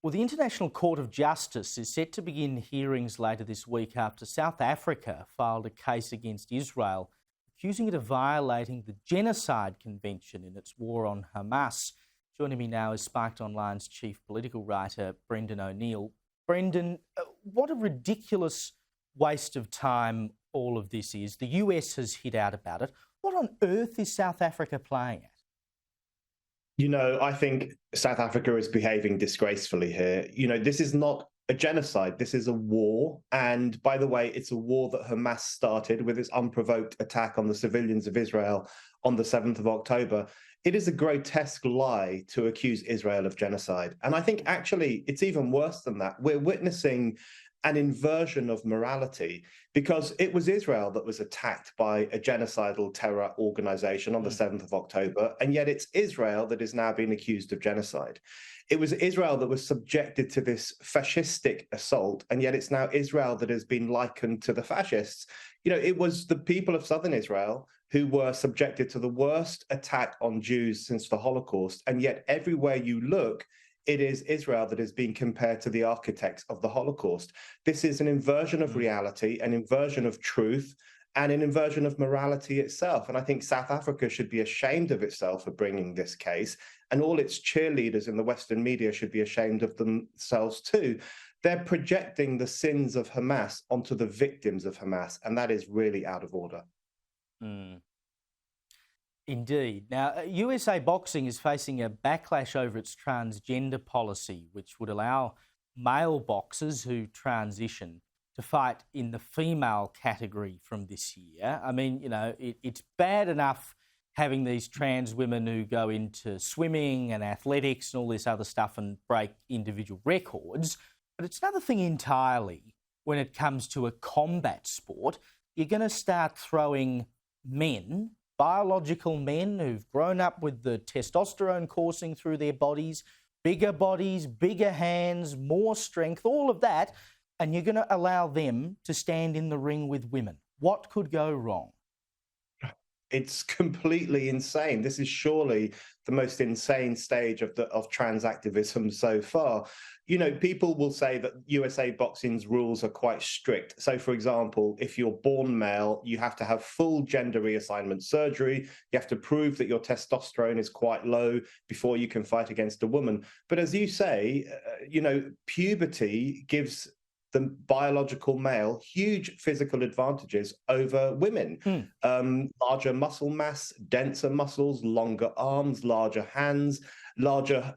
Well, the International Court of Justice is set to begin hearings later this week after South Africa filed a case against Israel, accusing it of violating the Genocide Convention in its war on Hamas. Joining me now is Sparked Online's chief political writer, Brendan O'Neill. Brendan, what a ridiculous waste of time all of this is. The US has hit out about it. What on earth is South Africa playing at? I think South Africa is behaving disgracefully here. This is not a genocide. This is a war. And by the way, it's a war that Hamas started with its unprovoked attack on the civilians of Israel on the 7th of October. It is a grotesque lie to accuse Israel of genocide. And I think actually it's even worse than that. We're witnessing an inversion of morality because it was Israel that was attacked by a genocidal terror organization on the 7th of October, and yet it's Israel that is now being accused of genocide. It was Israel that was subjected to this fascistic assault, and yet it's now Israel that has been likened to the fascists. It was the people of southern Israel who were subjected to the worst attack on Jews since the Holocaust, and yet everywhere you look, it is Israel that is being compared to the architects of the Holocaust. This is an inversion of reality, an inversion of truth, and an inversion of morality itself. And I think South Africa should be ashamed of itself for bringing this case, and all its cheerleaders in the Western media should be ashamed of themselves too. They're projecting the sins of Hamas onto the victims of Hamas, and that is really out of order. Indeed. Now, USA Boxing is facing a backlash over its transgender policy, which would allow male boxers who transition to fight in the female category from this year. I mean, it's bad enough having these trans women who go into swimming and athletics and all this other stuff and break individual records, but it's another thing entirely when it comes to a combat sport. You're going to start throwing men, biological men who've grown up with the testosterone coursing through their bodies, bigger hands, more strength, all of that, and you're going to allow them to stand in the ring with women. What could go wrong? It's completely insane. This is surely the most insane stage of trans activism so far. People will say that USA Boxing's rules are quite strict. So, for example, if you're born male, you have to have full gender reassignment surgery. You have to prove that your testosterone is quite low before you can fight against a woman. But as you say, puberty gives the biological male huge physical advantages over women. Larger muscle mass, denser muscles, longer arms, larger hands, larger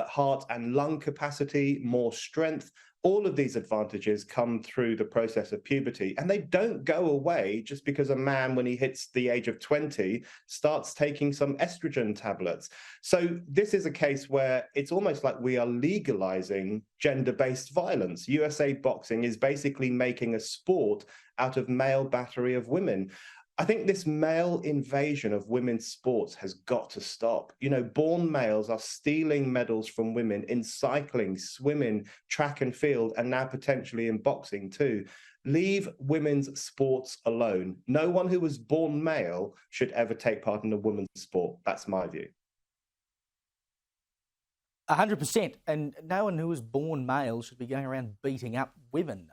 heart and lung capacity, more strength. All of these advantages come through the process of puberty, and they don't go away just because a man, when he hits the age of 20, starts taking some estrogen tablets. So this is a case where it's almost like we are legalizing gender-based violence. USA Boxing is basically making a sport out of male battery of women. I think this male invasion of women's sports has got to stop. Born males are stealing medals from women in cycling, swimming, track and field, and now potentially in boxing too. Leave women's sports alone. No one who was born male should ever take part in a women's sport. That's my view. 100%. And no one who was born male should be going around beating up women.